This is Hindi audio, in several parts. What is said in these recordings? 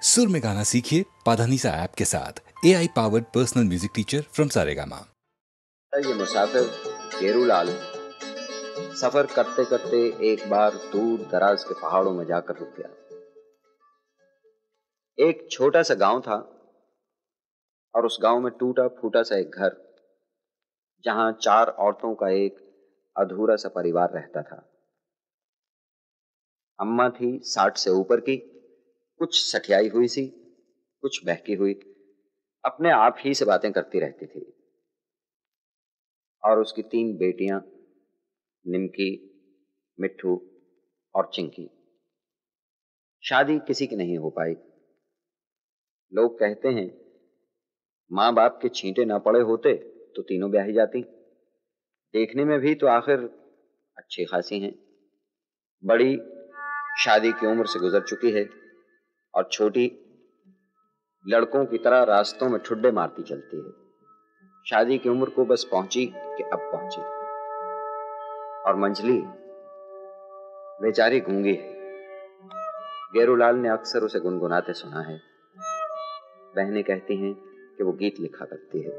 सुर में गाना सीखिए पाधानीसा ऐप के साथ। AI powered personal music teacher from Saregama. ये मुसाफिर गेरूलाल सफर करते करते एक बार दूर दराज के पहाड़ों में जाकर रुक गया। एक छोटा सा गांव था और उस गांव में टूटा फूटा सा एक घर, जहां 4 औरतों का एक अधूरा सा परिवार रहता था। अम्मा थी 60 से ऊपर की, कुछ सठियाई हुई सी, कुछ बहकी हुई, अपने आप ही से बातें करती रहती थी। और उसकी 3 बेटियां, निमकी, मिट्ठू और चिंकी। शादी किसी की नहीं हो पाई। लोग कहते हैं माँ बाप के छींटे ना पड़े होते तो तीनों ब्याही जाती। देखने में भी तो आखिर अच्छी खासी हैं। बड़ी शादी की उम्र से गुजर चुकी है और छोटी लड़कों की तरह रास्तों में ठुड्डे मारती चलती है। शादी की उम्र को बस पहुंची कि अब पहुंची। और मंझली बेचारी गूंगी है। गेरूलाल ने अक्सर उसे गुनगुनाते सुना है। बहनें कहती हैं कि वो गीत लिखा करती है।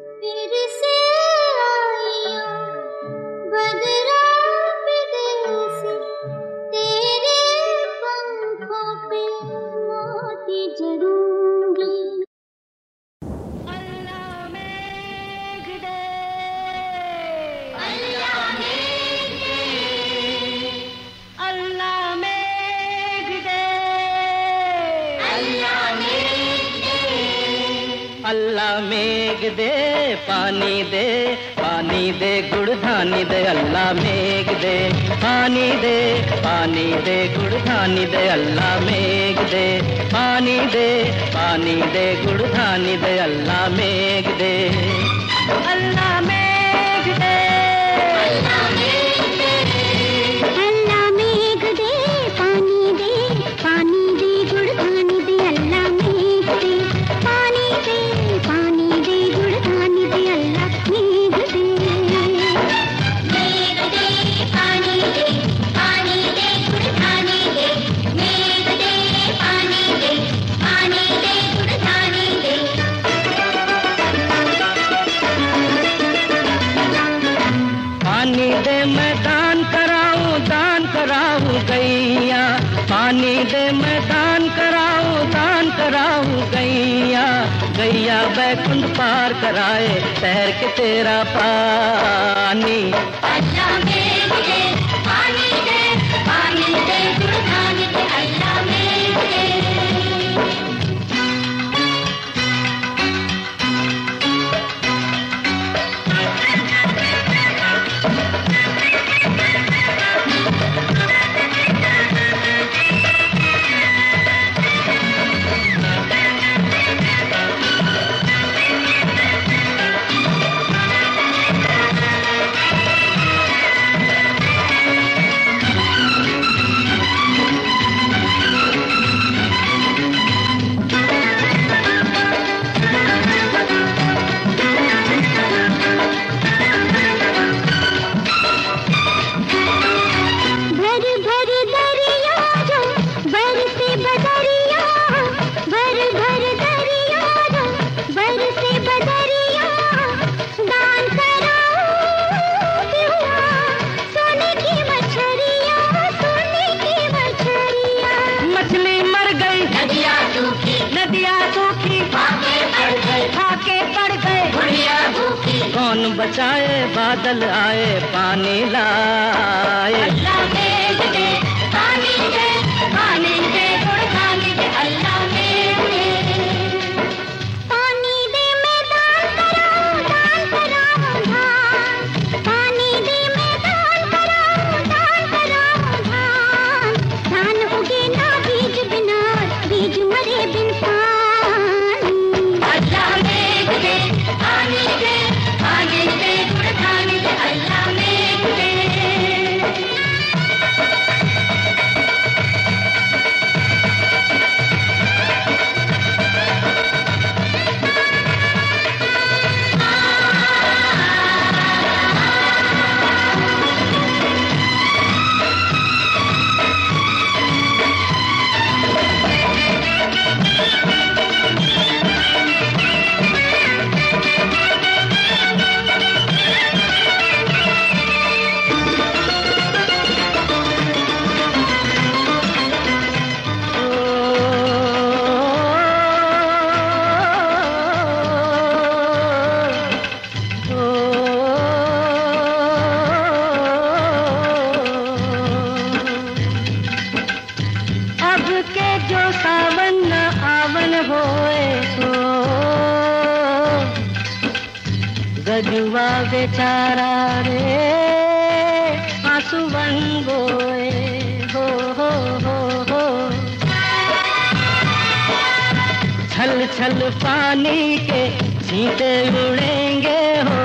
अल्लाह मेघ दे पानी दे, पानी दे गुड़ धानी दे। अल्लाह मेघ दे पानी दे, पानी दे गुड़ धानी दे। अल्लाह मेघ दे पानी दे, पानी दे गुड़ धानी दे। अल्लाह मेघ दे, अल्लाह मेघ दे, अल्लाह मेघ दे, अल्लाह मेघ दे पानी दे, पानी दे गुड़ धानी दे। अल्लाह मेघ दे पानी दे, पानी दे गुड़ धानी दे। अल्लाह मेघ दे, मेघ दे पानी दे, पानी दे गुड़ धानी दे। मेघ दे पानी दे, पानी दे गुड़ धानी दे। पानी दे मैं दान कराऊं गैया। पानी दे मैं दान कराऊं गैया। गैया बैकुंठ पार कराए तैर के तेरा पानी। अल्लाह मेघ दे पानी दे, पानी दे गुड़ धानी दे। अल्लाह मेघ दे, कौन बचाए बादल आए पानी लाए। अल्लाह मेघ दे पानी दे, पानी दे गुड़ धानी दे। अल्लाह मेघ दे पानी दे मैं दान कराऊं धान। पानी दे मैं दान कराऊं धान। धान उगे ना बीज बिना, बीज मरे बिन पानी। अल्लाह मेघ दे पानी दे, पानी दे गुड़ धानी दे। अल्लाह मेघ दे, जुआ बेचारा रे आंसू बन गोए हो हो। छल छल पानी के छींटे उड़ेंगे हो,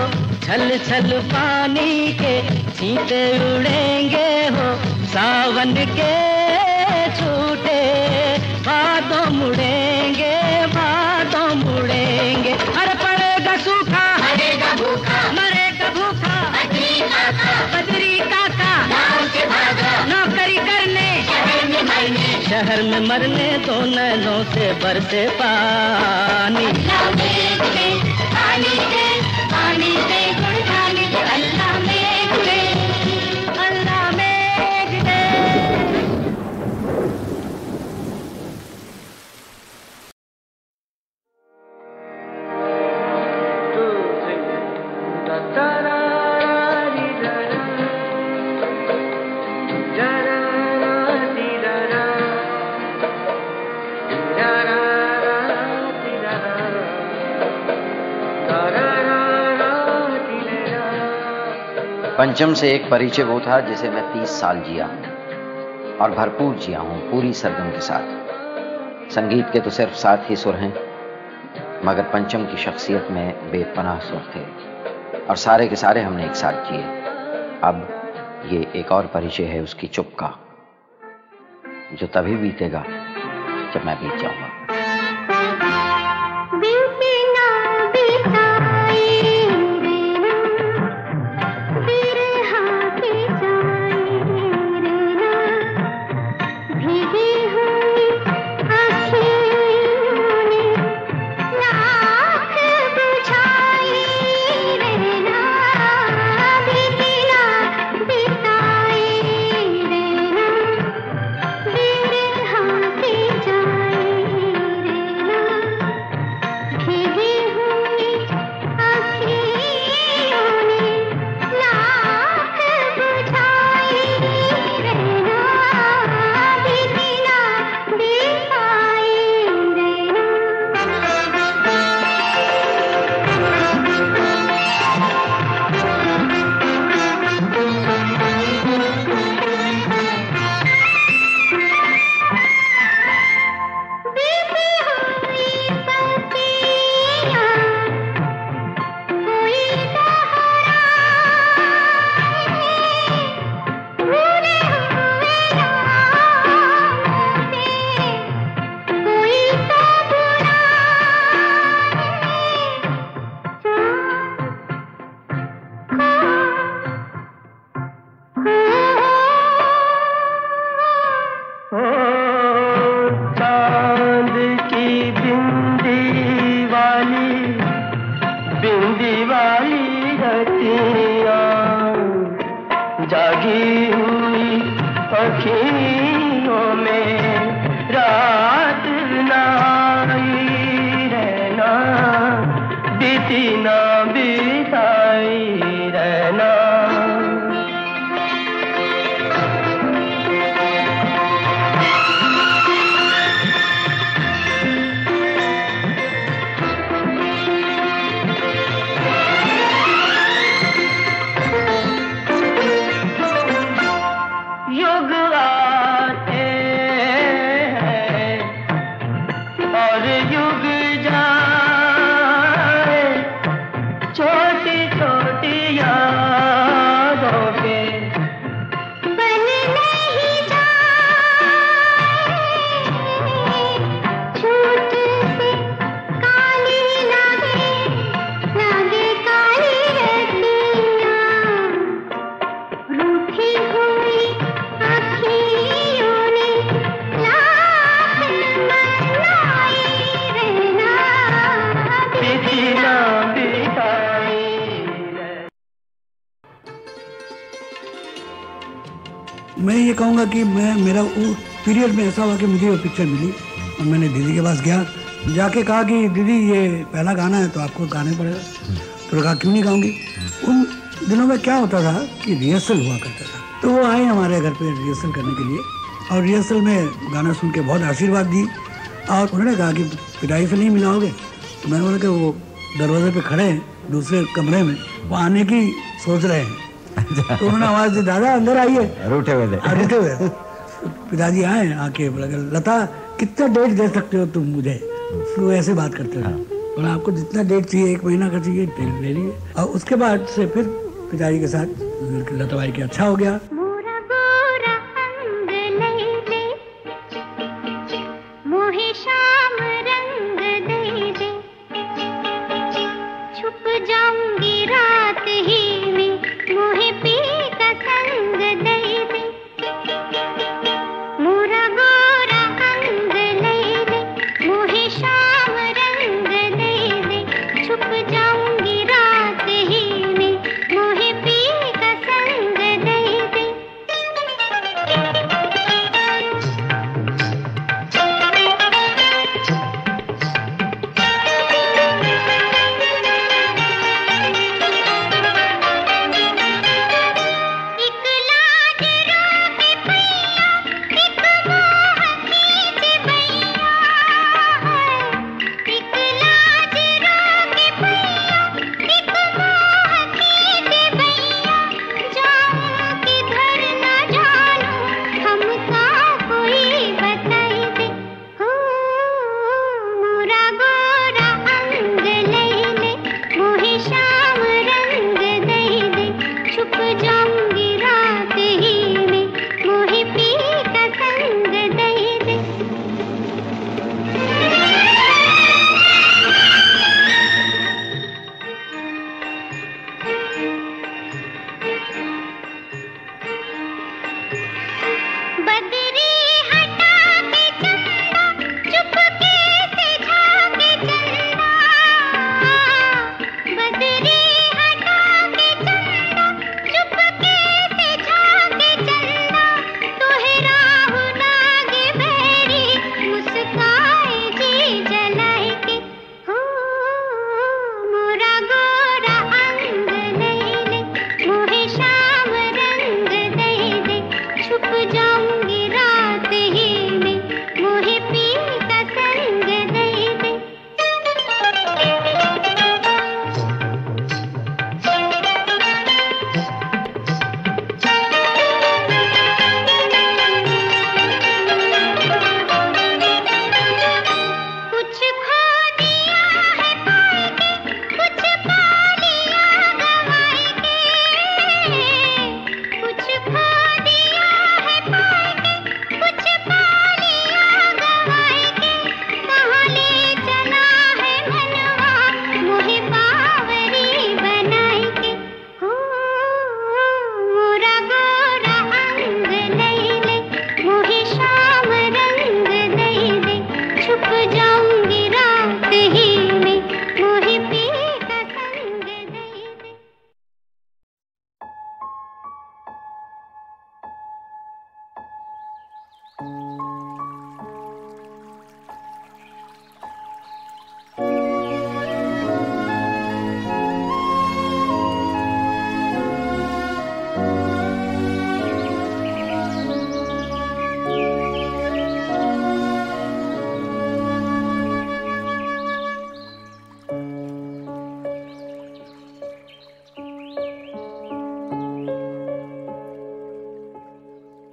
छल छल पानी के छींटे उड़ेंगे हो, सावन के छूटे भादों मुड़ेंगे, भादों मुड़ेंगे। अरे पड़ेगा सूखा मरेगा भूखा, मरेगा भूखा बदरी काका गाँव से भागा, नौकरी करने शहर में मरने, तो नैनों से बरसे पानी। पानी दे, पानी दे, गुड़धानी दे, अल्लाह मेघ दे, अल्लाह मेघ दे। पंचम से एक परिचय वो था जिसे मैं 30 साल जिया हूं और भरपूर जिया हूं, पूरी सरगम के साथ। संगीत के तो सिर्फ 7 ही सुर हैं, मगर पंचम की शख्सियत में बेपनाह सुर थे और सारे के सारे हमने एक साथ जिए। अब ये एक और परिचय है उसकी चुप का, जो तभी बीतेगा जब मैं बीत जाऊंगा। मैं ये कहूँगा कि मेरा वो पीरियड में ऐसा हुआ कि मुझे वो पिक्चर मिली और मैंने दीदी के पास गया, जाके कहा कि दीदी ये पहला गाना है तो आपको गाने पड़ेगा। तो कहा क्यों नहीं गाऊंगी। उन दिनों में क्या होता था कि रिहर्सल हुआ करता था, तो वो आए हमारे घर पे रिहर्सल करने के लिए और रिहर्सल में गाना सुन के बहुत आशीर्वाद दी और उन्होंने कहा कि पिटाई से नहीं मिलाओगे। तो मैंने बोला कि वो दरवाजे पे खड़े हैं दूसरे कमरे में, वो आने की सोच रहे हैं। तो उन्होंने आवाज दी, दादा अंदर आइए। रूठे हुए थे। रूठे हुए। पिताजी आए, आके बोला, लता कितना डेट दे सकते हो तुम मुझे? वो ऐसे बात करते हैं। बोला आपको जितना डेट चाहिए, 1 महीना का चाहिए, ले लीजिए। और उसके बाद से फिर पिताजी के साथ लता बाई के अच्छा हो गया।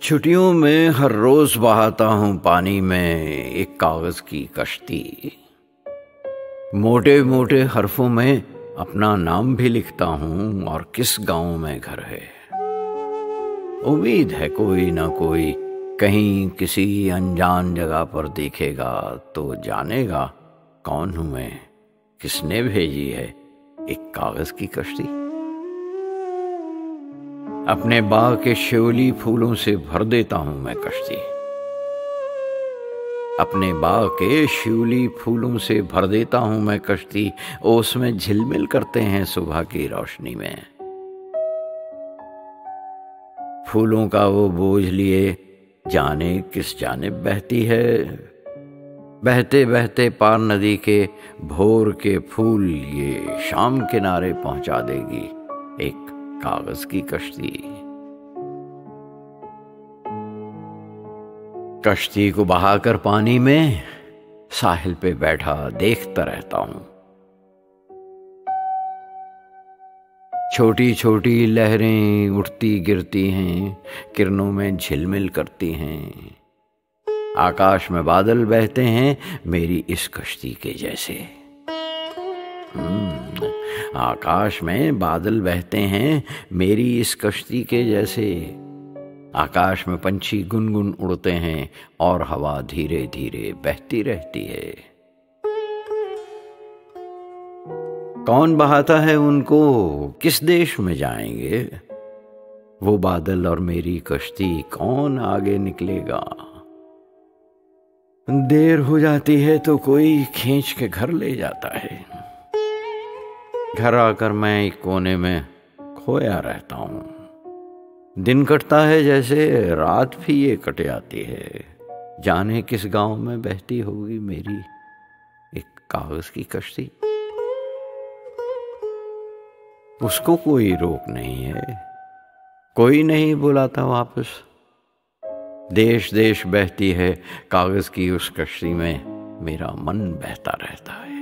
छुट्टियों में हर रोज बहाता हूँ पानी में एक कागज की कश्ती। मोटे मोटे हरफों में अपना नाम भी लिखता हूँ और किस गांव में घर है। उम्मीद है कोई ना कोई कहीं किसी अनजान जगह पर देखेगा तो जानेगा कौन हूँ मैं, किसने भेजी है एक कागज की कश्ती। अपने बाग के शिवली फूलों से भर देता हूं मैं कश्ती। अपने बाग के शिवली फूलों से भर देता हूं मैं कश्ती। ओस में झिलमिल करते हैं सुबह की रोशनी में। फूलों का वो बोझ लिए जाने किस जानिब बहती है। बहते बहते पार नदी के भोर के फूल ये शाम किनारे पहुंचा देगी एक कागज की कश्ती। कश्ती को बहाकर पानी में साहिल पे बैठा देखता रहता हूं। छोटी छोटी लहरें उठती गिरती हैं, किरणों में झिलमिल करती हैं। आकाश में बादल बहते हैं मेरी इस कश्ती के जैसे। आकाश में बादल बहते हैं मेरी इस कश्ती के जैसे। आकाश में पंछी गुनगुन उड़ते हैं और हवा धीरे धीरे बहती रहती है। कौन बहाता है उनको, किस देश में जाएंगे वो बादल और मेरी कश्ती, कौन आगे निकलेगा। देर हो जाती है तो कोई खींच के घर ले जाता है। घर आकर मैं एक कोने में खोया रहता हूं। दिन कटता है जैसे रात भी ये कट जाती है। जाने किस गांव में बहती होगी मेरी एक कागज की कश्ती। उसको कोई रोक नहीं है, कोई नहीं बुलाता वापस। देश देश बहती है कागज की उस कश्ती में, मेरा मन बहता रहता है।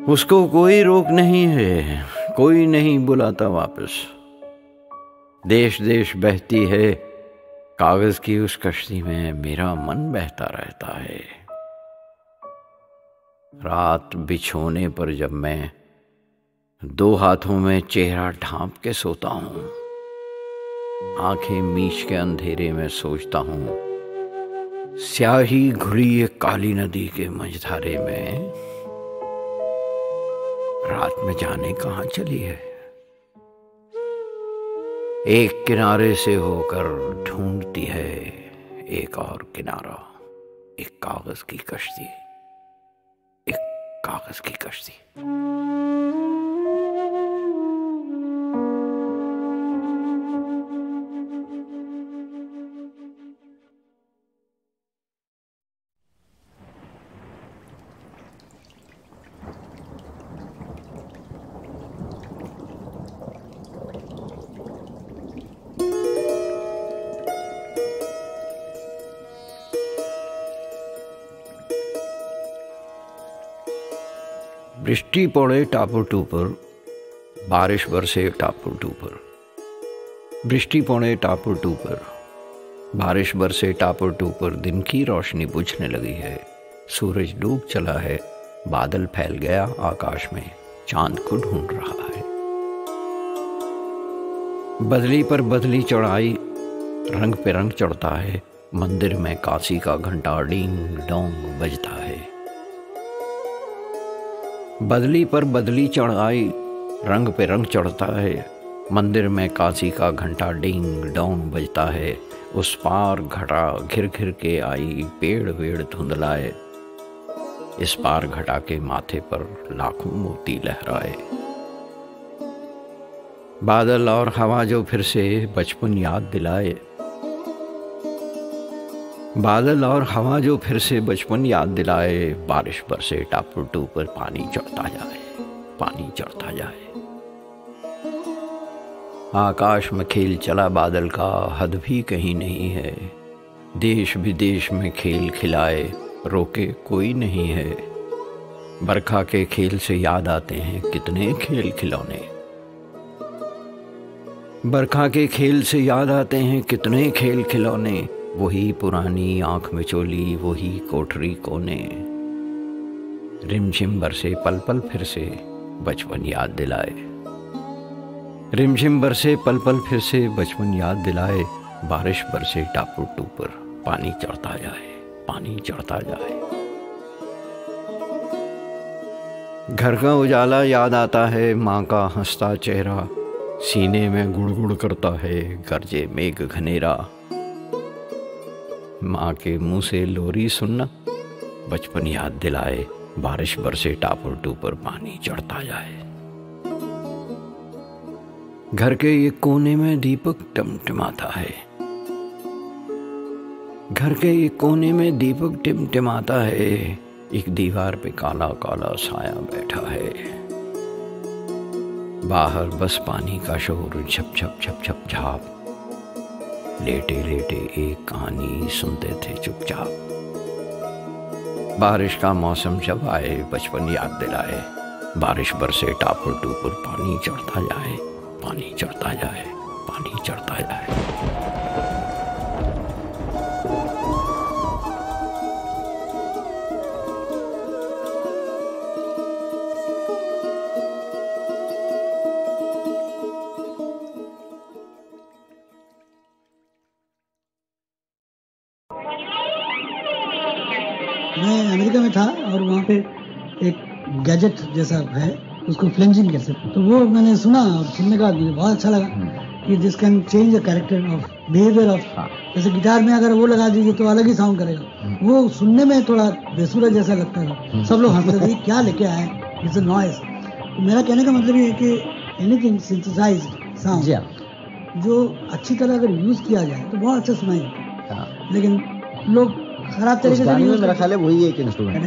उसको कोई रोक नहीं है, कोई नहीं बुलाता वापस। देश देश बहती है कागज की उस कश्ती में, मेरा मन बहता रहता है। रात बिछोने पर जब मैं दो हाथों में चेहरा ढांप के सोता हूं, आंखें मीच के अंधेरे में सोचता हूं, स्याही घुली एक काली नदी के मझधारे में रात में जाने कहां चली है। एक किनारे से होकर ढूंढती है एक और किनारा, एक कागज की कश्ती, एक कागज की कश्ती। बृष्टि पड़े टापुर टूपर, बारिश बरसे टापुर टूपर। बृष्टि पड़े टापुर टूपर, बारिश बरसे टापुर टूपर। दिन की रोशनी बुझने लगी है, सूरज डूब चला है, बादल फैल गया आकाश में, चांद को ढूंढ रहा है। बदली पर बदली चढ़ाई, रंग पे रंग चढ़ता है, मंदिर में काशी का घंटा डींग डोंग बजता है। बदली पर बदली चढ़ाई, रंग पे रंग चढ़ता है, मंदिर में काशी का घंटा डिंग डोंग बजता है। उस पार घटा घिर घिर के आई, पेड़ वेड़ धुंधलाए, इस पार घटा के माथे पर लाखों मोती लहराए। बादल और हवा जो फिर से बचपन याद दिलाए, बादल और हवा जो फिर से बचपन याद दिलाए। बारिश बरसे टापुर टूपर, पानी चढ़ता जाए, पानी चढ़ता जाए। आकाश में खेल चला बादल का, हद भी कहीं नहीं है। देश विदेश में खेल खिलाए, रोके कोई नहीं है। बरखा के खेल से याद आते हैं कितने खेल खिलौने। बरखा के खेल से याद आते हैं कितने खेल खिलौने। वही पुरानी आंख में चोली, वही कोठरी कोने। रिमझिम बरसे पल पल फिर से बचपन याद दिलाए। रिमझिम बरसे पल पल फिर से बचपन याद दिलाए। बारिश बरसे टापुर टूपर, पानी चढ़ता जाए, पानी चढ़ता जाए। घर का उजाला याद आता है, माँ का हंसता चेहरा सीने में गुड़गुड़ करता है, गरजे मेघ घनेरा। माँ के मुंह से लोरी सुनना बचपन याद दिलाए। बारिश बरसे टापुर टूपर, पानी चढ़ता जाए। घर के एक कोने में दीपक टिमटिमाता है, घर के एक कोने में दीपक टिमटिमाता है। एक दीवार पे काला काला साया बैठा है। बाहर बस पानी का शोर, झप झप झप झप झाप। लेटे लेटे एक कहानी सुनते थे चुपचाप। बारिश का मौसम जब आए, बचपन याद दिलाए। बारिश बरसे टापुर टूपुर, पानी चढ़ता जाए, पानी चढ़ता जाए, पानी चढ़ता जाए। मैं अमेरिका में था और वहाँ पे एक गैजेट जैसा है, उसको फ्लेंजिंग कहते हैं। तो वो मैंने सुना और सुनने का मुझे बहुत अच्छा लगा कि this can change the character of behaviour of, जैसे गिटार में अगर वो लगा दीजिए तो अलग ही साउंड करेगा। वो सुनने में थोड़ा बेसुरा जैसा लगता था, सब लोग हंसते थे क्या लेके आए, इट्स अ नॉइज। तो मेरा कहने का मतलब ये है कि एनीथिंग सिंथेसाइज्ड साउंड जो अच्छी तरह अगर यूज किया जाए तो बहुत अच्छा सुनाई देता है, लेकिन लोग खराब तरीके से यूज, मेरा ख्याल है वही एक इंस्ट्रूमेंट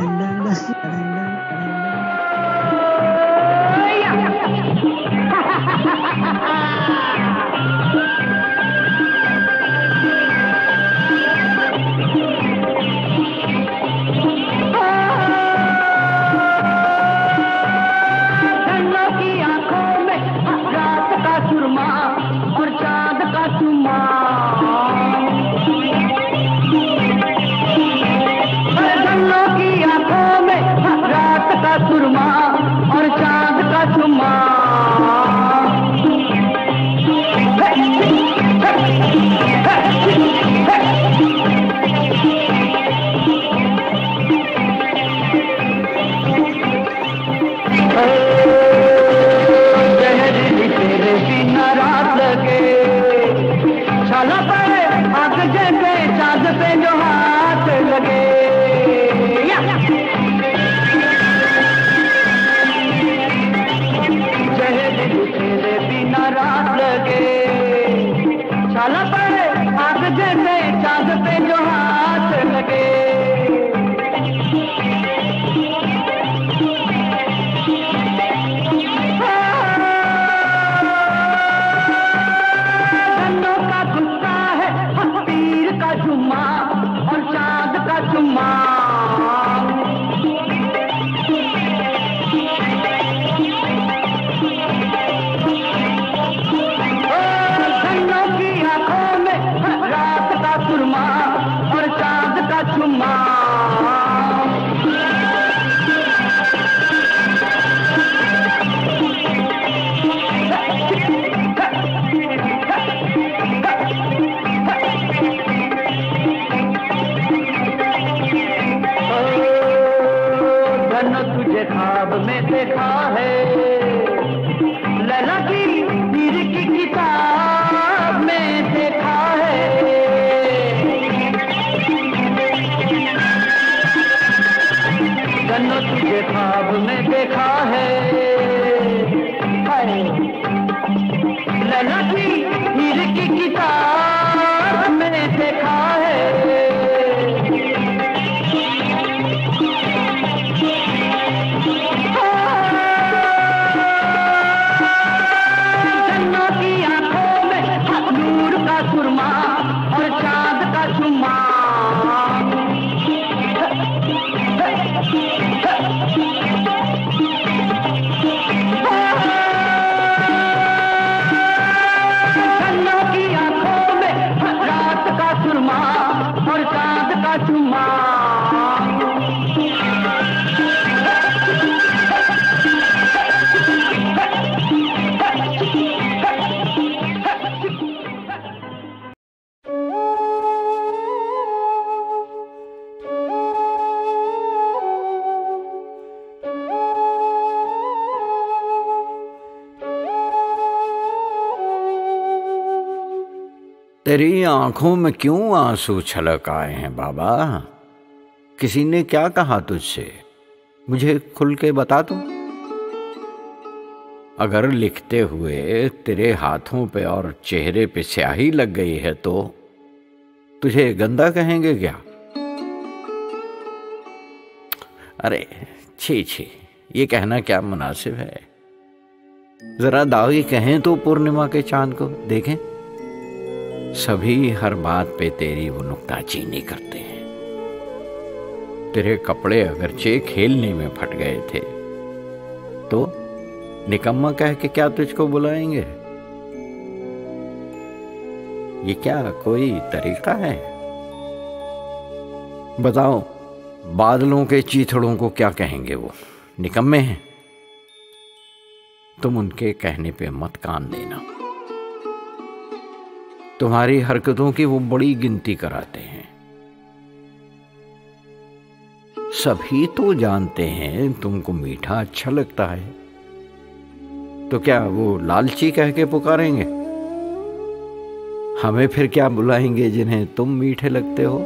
तेरी आंखों में क्यों आंसू छलक आए हैं बाबा? किसी ने क्या कहा तुझसे? मुझे खुल के बता तू। अगर लिखते हुए तेरे हाथों पे और चेहरे पे स्याही लग गई है तो तुझे गंदा कहेंगे क्या? अरे छी छी, ये कहना क्या मुनासिब है। जरा दागी कहें तो पूर्णिमा के चांद को देखें। सभी हर बात पे तेरी वो नुक्ताचीनी करते हैं। तेरे कपड़े अगरचे खेलने में फट गए थे, तो निकम्मा कह के क्या तुझको बुलाएंगे? ये क्या कोई तरीका है? बताओ, बादलों के चीथड़ों को क्या कहेंगे? वो निकम्मे हैं। तुम उनके कहने पे मत कान देना। तुम्हारी हरकतों की वो बड़ी गिनती कराते हैं। सभी तो जानते हैं तुमको मीठा अच्छा लगता है, तो क्या वो लालची कह के पुकारेंगे? हमें फिर क्या बुलाएंगे जिन्हें तुम मीठे लगते हो?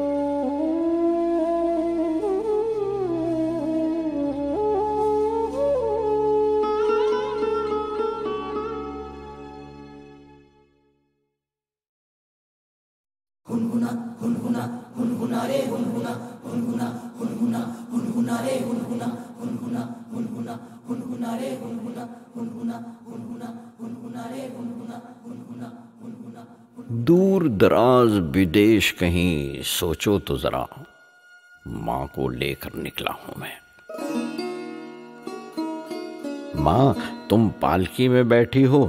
दूर दराज विदेश कहीं सोचो तो जरा, मां को लेकर निकला हूं मैं। मां, तुम पालकी में बैठी हो,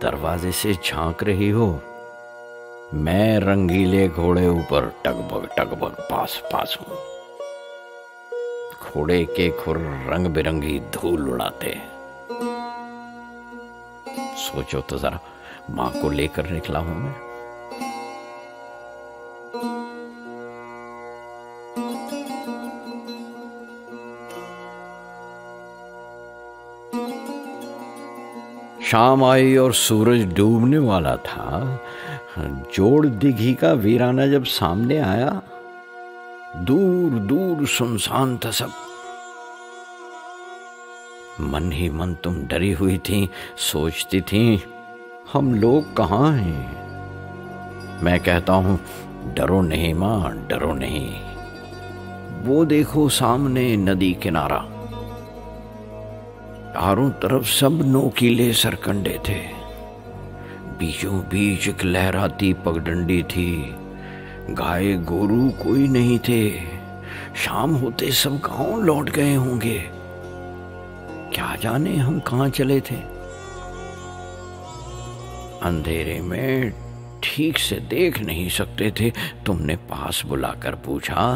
दरवाजे से झांक रही हो। मैं रंगीले घोड़े ऊपर टगबग पास पास हूं। घोड़े के खुर रंग बिरंगी धूल उड़ाते। सोचो तो जरा, मां को लेकर निकला हूं मैं। शाम आई और सूरज डूबने वाला था। जोड़ दिघी का वीराना जब सामने आया, दूर दूर सुनसान था सब। मन ही मन तुम डरी हुई थी, सोचती थी हम लोग कहाँ हैं। मैं कहता हूं, डरो नहीं मां, डरो नहीं। वो देखो सामने नदी किनारा, चारों तरफ सब नोकीले सरकंडे थे। बीचों बीच एक लहराती पगडंडी थी। गाय गोरू कोई नहीं थे। शाम होते सब गांव लौट गए होंगे। क्या जाने हम कहां चले थे। अंधेरे में ठीक से देख नहीं सकते थे। तुमने पास बुलाकर पूछा,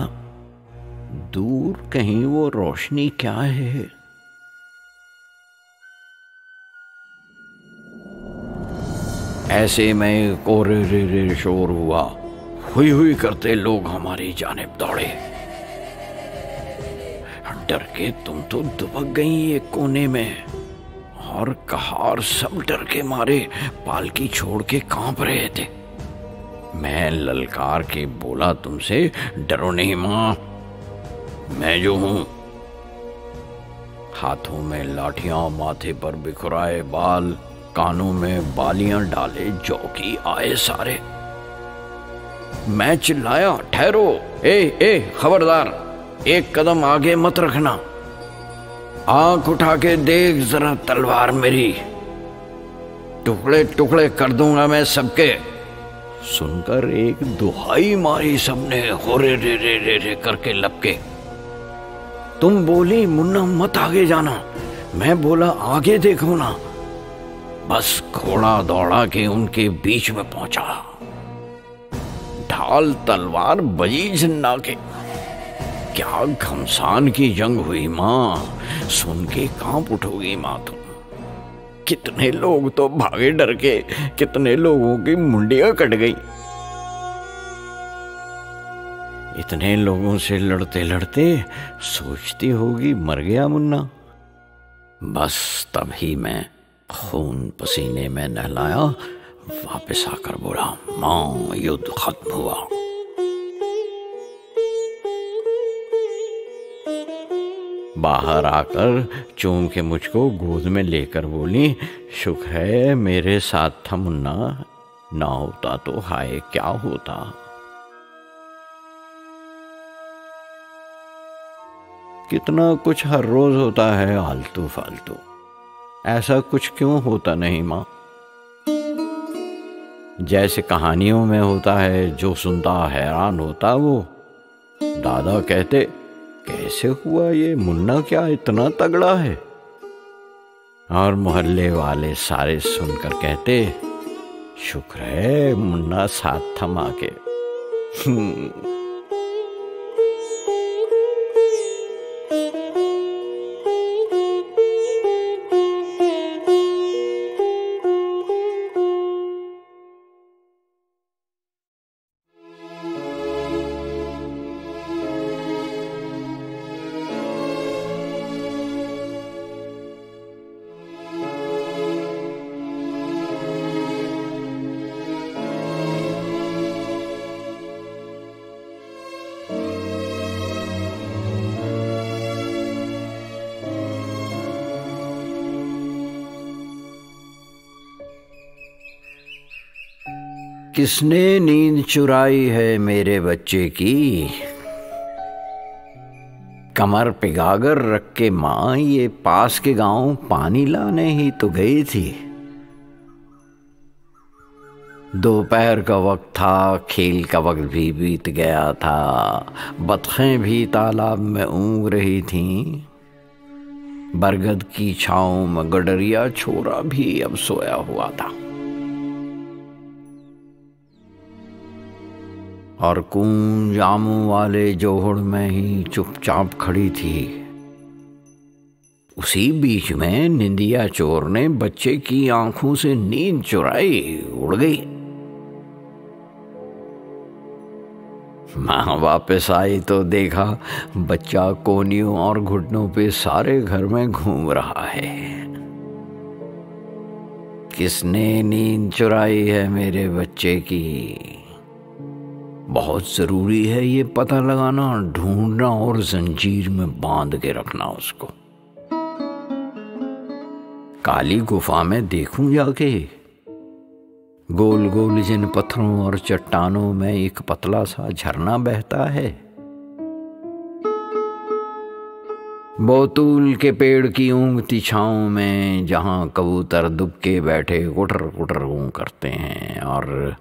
दूर कहीं वो रोशनी क्या है? ऐसे में कोरे रे शोर हुआ। हुई करते लोग हमारी जानिब दौड़े। डर के तुम तो दुबक गई एक कोने में, और कहार सब डर के मारे पालकी छोड़ के कांप रहे थे। मैं ललकार के बोला तुमसे, डरो नहीं मां, मैं जो हूं। हाथों में लाठियां, माथे पर बिखराए बाल, कानों में बालियां डाले जौकी आए सारे। मैं चिल्लाया, ठहरो, ए खबरदार, एक कदम आगे मत रखना। आंख उठा के देख जरा तलवार मेरी, टुकड़े टुकड़े कर दूंगा मैं सबके। सुनकर एक दुहाई मारी सबने, हो रे रे करके लपके। तुम बोली, मुन्ना मत आगे जाना। मैं बोला, आगे देखो ना। बस घोड़ा दौड़ा के उनके बीच में पहुंचा। ढाल तलवार बजी झन्ना के। क्या घमसान की जंग हुई मां, सुन के कांप उठोगी मां तुम। कितने लोग तो भागे डर के, कितने लोगों की मुंडियां कट गई। इतने लोगों से लड़ते लड़ते सोचती होगी मर गया मुन्ना। बस तभी मैं खून पसीने में नहलाया, वापस आकर बोला, मां युद्ध खत्म हुआ। बाहर आकर चूम के मुझको गोद में लेकर बोली, शुक्र है मेरे साथ था मुन्ना, ना होता तो हाय क्या होता। कितना कुछ हर रोज होता है आलतू फालतू, ऐसा कुछ क्यों होता नहीं मां? जैसे कहानियों में होता है, जो सुनता हैरान होता। वो दादा कहते, कैसे हुआ ये, मुन्ना क्या इतना तगड़ा है? और मोहल्ले वाले सारे सुनकर कहते, शुक्र है मुन्ना साथ थमा के। किसने नींद चुराई है मेरे बच्चे की, कमर पिघाकर रख के माँ ये पास के गांव पानी लाने ही तो गई थी। दोपहर का वक्त था, खेल का वक्त भी बीत गया था, बतखें भी तालाब में ऊँग रही थीं। बरगद की छाँव में गडरिया छोरा भी अब सोया हुआ था और कून जामों वाले जोहड़ में ही चुपचाप खड़ी थी। उसी बीच में निंदिया चोर ने बच्चे की आंखों से नींद चुराई, उड़ गई। माँ वापस आई तो देखा बच्चा कोनियों और घुटनों पे सारे घर में घूम रहा है। किसने नींद चुराई है मेरे बच्चे की? बहुत जरूरी है ये पता लगाना, ढूंढना और जंजीर में बांध के रखना उसको। काली गुफा में देखूं जाके, गोल गोल जिन पत्थरों और चट्टानों में एक पतला सा झरना बहता है। बोतूल के पेड़ की ऊँगती छाँव में जहां कबूतर दुबके बैठे कुटर कुटर गूं करते हैं और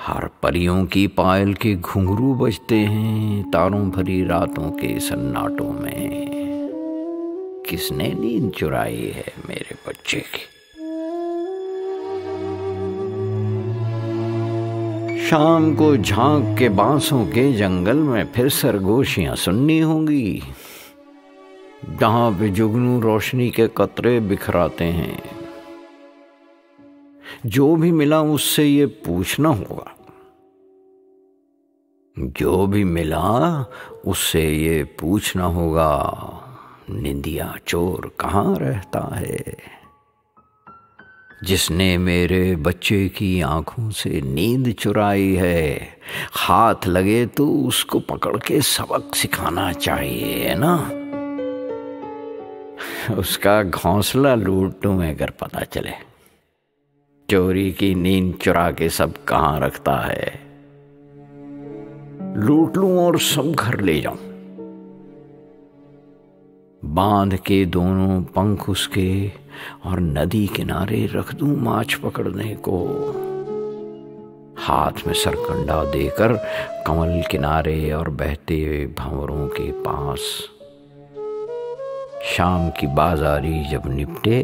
हर परियों की पायल के घुंघरू बजते हैं तारों भरी रातों के सन्नाटों में। किसने नींद चुराई है मेरे बच्चे की? शाम को झांक के बांसों के जंगल में फिर सरगोशियां सुननी होंगी, जहां पे जुगनू रोशनी के कतरे बिखराते हैं। जो भी मिला उससे ये पूछना होगा, जो भी मिला उससे ये पूछना होगा, निंदिया चोर कहाँ रहता है, जिसने मेरे बच्चे की आंखों से नींद चुराई है। हाथ लगे तो उसको पकड़ के सबक सिखाना चाहिए ना। उसका घोंसला लूटूं अगर पता चले, चोरी की नींद चुरा के सब कहाँ रखता है, लूट लूं और सब घर ले जाऊं। बांध के दोनों पंख उसके और नदी किनारे रख दूं माछ पकड़ने को। हाथ में सरकंडा देकर कमल किनारे और बहते भंवरों के पास। शाम की बाजारी जब निपटे,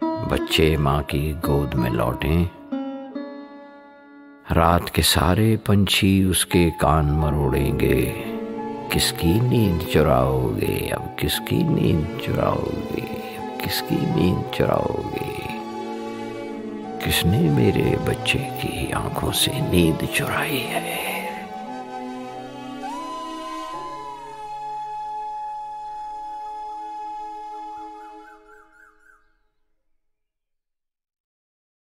बच्चे माँ की गोद में लौटें, रात के सारे पंछी उसके कान मरोड़ेंगे। किसकी नींद चुराओगे अब, किसकी नींद चुराओगे अब, किसकी नींद चुराओगे? किसने मेरे बच्चे की आंखों से नींद चुराई है?